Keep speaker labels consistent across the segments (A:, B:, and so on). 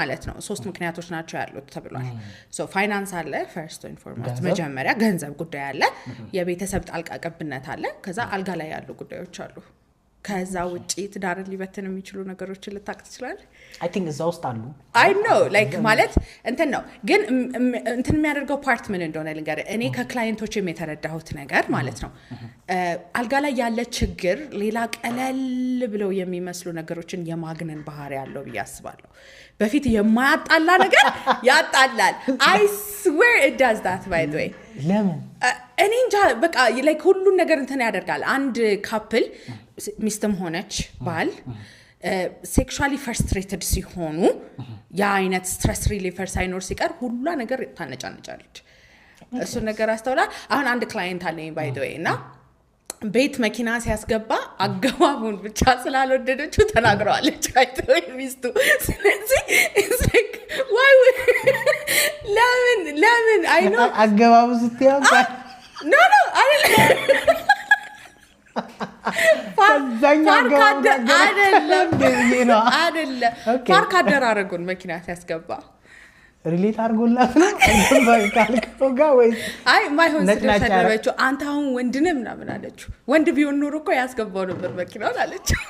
A: ማለት ነው ሶስት ምክንያቶች ናቸው ያሉት ተብሏል ሶ ፋይናንስ አለ ፈርስት ኤንድ ፎርሞስት መጀመሪያ ገንዘብ ጉዳይ አለ የቤተሰብ ጣልቃ ገብነት አለ ከዛ አልጋ ላይ ያሉ ጉዳዮች አሉ ከዛ ውጪ ትዳርን ሊበትን የሚችሉ ነገሮችን ልታቅ ትችላል
B: I think እዛ ውስጥ አሉ
A: I know like ማለት እንትን ነው ግን እንትን የሚያደርገው ፓርት ምን እንደሆነ ልንገር እኔ ከክላይንቶች የተረዳሁት ነገር ማለት ነው አልጋ ላይ ያለ ችግር ሌላ ቀለል ብለው የሚመስሉ ነገሮችን የማግነን ባህሪ ያለው ያስባሉ በፊት የማያጣላ ነገር ያጣላል I swear it does that by the way
B: ለምን
A: እኔ እንጃ በቃ like ሁሉ ነገር እንትን ያደርጋል አንድ ካፕል ሚስትም ሆነች ባል sexually frustrated ሲሆኑ ያ አይነት stress reliever ሳይኖር ሲቀር ሁሉ ነገር ታነጫነጫለች እሱ ነገር አስተውላ አሁን አንድ ክላይንት አለኝ by the way እና ቤት መኪና ሲያስገባ አገባቡን ብቻ ስላልወደደችው ተናግረዋለች አይተው ሚስቱ ስለዚህ it's like why ለምን I know
B: አገባቡ ስትያው
A: no አይደለም ፓርክ አደራረጉን መኪና ሲያስገባ
B: ሪሌት አርጎላት ነው ካልከው ጋር ወይ
A: አይ ማይሆን ስለተደረበችው አንተ አሁን ወንድነህ ምናምን አለችው ወንድ ቢሆን ኖሮ እኮ ያስገባው ነበር መኪናውን አለችው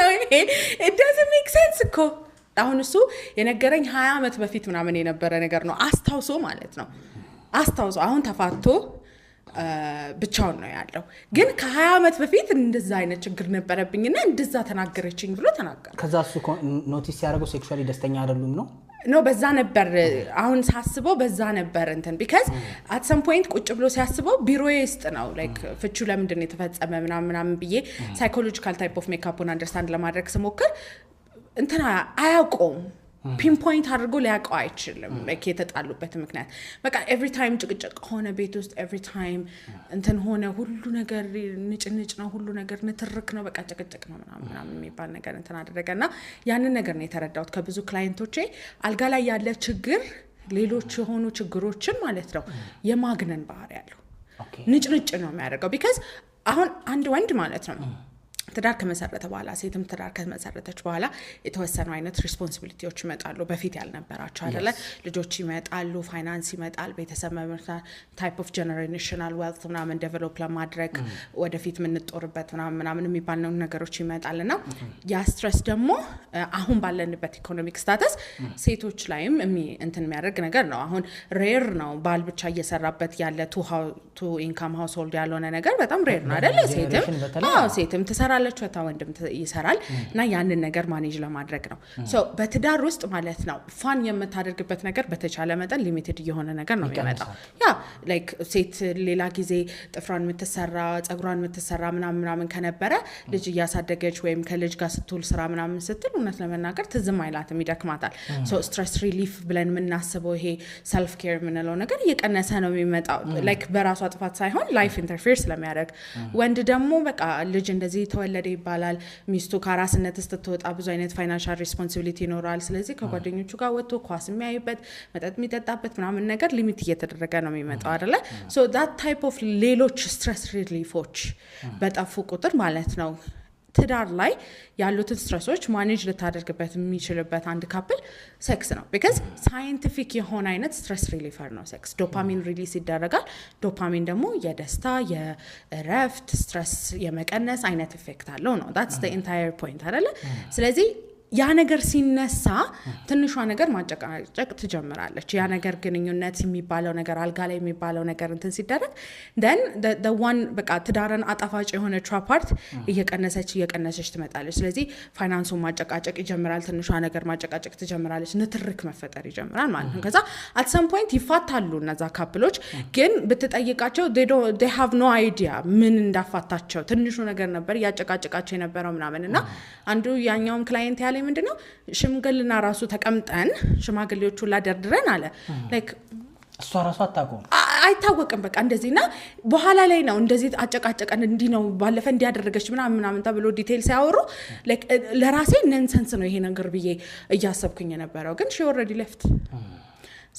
A: ነው it doesn't make sense እኮ አሁን እሱ የነገረኝ 20 አመት በፊት ምናምን የነበረ ነገር ነው አስታውሶ ማለት ነው አስታውሶ አሁን ተፋቶ ብቻውን ነው ያለው ግን ከ20 አመት በፊት እንደዛ አይነት ችግር ነበረብኝና እንደዛ ተናገረችኝ ብሎ ተናገረ
B: ከዛ እሱ ኖቲስ ያደረገው ሴክሹዋሊ ደስተኛ አይደሉም ነው
A: ነው በዛ ነበር አሁን ሳስበው በዛ ነበር እንትን because at some point ቁጭ ብሎ ሲያስበው ቢሮዬ ውስጥ ነው like ፍቹ ለምንድን ነው የተፈጸመ ምናምን ብዬ psychological type of makeup on understand ለማድረግ ስሞክር እንትና አያውቀውም ፒንፖይንት አድርጎ ሊያውቀው አይችልም like የተጣሉበት ምክንያት በቃ every time ጭቅጭቅ ሆነ ቤት ውስጥ every time እንትን ሆነ ሁሉ ነገር ንጭንጭ ነው ሁሉ ነገር ንትርክ ነው በቃ ጭቅጭቅ ነው ምናምን የሚባል ነገር እንትን አደረገና ያንን ነገር ነው የተረዳሁት ከብዙ ክላይንቶቼ አልጋ ላይ ያለ ችግር ሌሎች የሆኑ ችግሮችን ማለት ነው የማግነን ባህሪ ያለው ንጭንጭ ነው የሚያደርገው because አሁን አንድ ወንድ ማለት ነው ትዳር ከመሰረተ በኋላ ሴትም ትዳር ከመሰረተች በኋላ የተወሰኑ አይነት ሪስፖንሲቢሊቲዎች ይመጣሉ በፊት ያልነበራቸው አይደለ ልጆች ይመጣሉ ፋይናንስ ይመጣል ቤተሰብ መምራት ታይፕ ኦፍ ጀነሬሽናል ዌልት ምናምን ዴቨሎፕ ለማድረግ ወደፊት ምንጦርበት ምናምን የሚባል ነገሮች ይመጣልና ያ ስትረስ ደግሞ አሁን ባለንበት ኢኮኖሚክ ስታተስ ሴቶች ላይም እንትን የሚያደርግ ነገር ነው አሁን ሬር ነው ባል ብቻ እየሰራበት ያለ ቱ ኢንካም ሃውስሆልድ ያልሆነ ነገር በጣም ሬር ነው አይደለ ሴትም ትሰራለች ወታ ወንድም ይሰራል እና ያንን ነገር ማኔጅ ለማድረግ ነው ሶ በትዳር ውስጥ ማለት ነው ፋን የምታደርግበት ነገር በተቻለ መጠን ሊሚትድ የሆነ ነገር ነው የሚመጣው ያ ላይክ ሴት ሌላ ጊዜ ጥፍሯን የምትሰራ ጸጉሯን የምትሰራ ምናምን ከነበረ ልጅ ያሳደገች ወይም ከልጅ ጋር ስትውል ስራ ምናምን ስትል እውነት ለመናገር ትዝም አይላትም ይደክማታል ሶ ስትረስ ሪሊፍ ብለን የምናስበው ይሄ ሰልፍ ኬር የምንለው ነገር እየቀነሰ ነው የሚመጣው ላይክ በራሷ ጥፋት ሳይሆን ላይፍ ኢንተርፌር ስለሚያደርግ ወንድ ደግሞ በቃ ልጅ እንደዚህ ተወለደ ይባላል ሚስቱ ካራስነት ስትወጣ ብዙ አይነት ፋይናንሻል ሪስፖንሲቢሊቲ ይኖራል ስለዚህ ከጓደኞቹ ጋር ወጥቶ ኳስ የሚያይበት መጠጥ የሚጠጣበት ምናምን ነገር ሊሚት እየተደረገ ነው የሚመጣው አይደለ ሶ that type of ሌሎች ስትረስ ሪሊፎች በጠፉ ቁጥር ማለት ነው ትዳር ላይ ያሉትን ስትረሶች ማኔጅ ልታደርግበት የሚችልበት አንድ ካፕል ሴክስ ነው because ሳይንቲፊክ የሆነ አይነት ስትረስ ሪሊፈር ነው ሴክስ ዶፓሚን ሪሊዝ ይደረጋል ዶፓሚን ደግሞ የደስታ የእረፍት ስትረስ የመቀነስ አይነት ኢፌክት አለው ነው that's the entire point አይደለ ስለዚህ ያ ነገር ሲነሳ ትንሿ ነገር ማጨቃጨቅ ትጀምራለች ያ ነገር ግንኙነት የሚባለው ነገር አልጋ ላይ የሚባለው ነገር እንትን ሲደረግ then the one በቃ ትዳርን አጣፋጭ የሆነ ፓርት እየቀነሰች ትመጣለች ስለዚህ ፋይናንሱን ማጨቃጨቅ ይጀምራል ትንሿ ነገር ማጨቃጨቅ ትጀምራለች ንትርክ መፈጠር ይጀምራል ማለት ነው ከዛ at some point ይፋታሉ እነዛ ካፕሎች ግን ብትጠይቃቸው they have no idea ምን እንዳፋታቸው ትንሹ ነገር ነበር ያጨቃጨቃቸው የነበረው ምናምንና አንዱ ያኛውም ክላይንት ያለ ምንድነው ሽምግልና ራሱ ተቀምጠን ሽማግሌዎቹ ላደርድረን አለ ላይክ
B: እሷ ራሱ
A: አይታወቅም በቃ እንደዚህና በኋላ ላይ ነው እንደዚህ አጨቃጨቀን እንዲ ነው ባለፈ እንዲያደርገች ምናምን ተብሎ ዲቴል ሲያወሩ ላይክ ለራሴ ነንሰንስ ነው ይሄ ነገር ብዬ እያሰብኩኝ የነበረው ግን she already left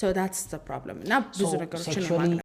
A: so that's the problem እና ብዙ ነገሮችን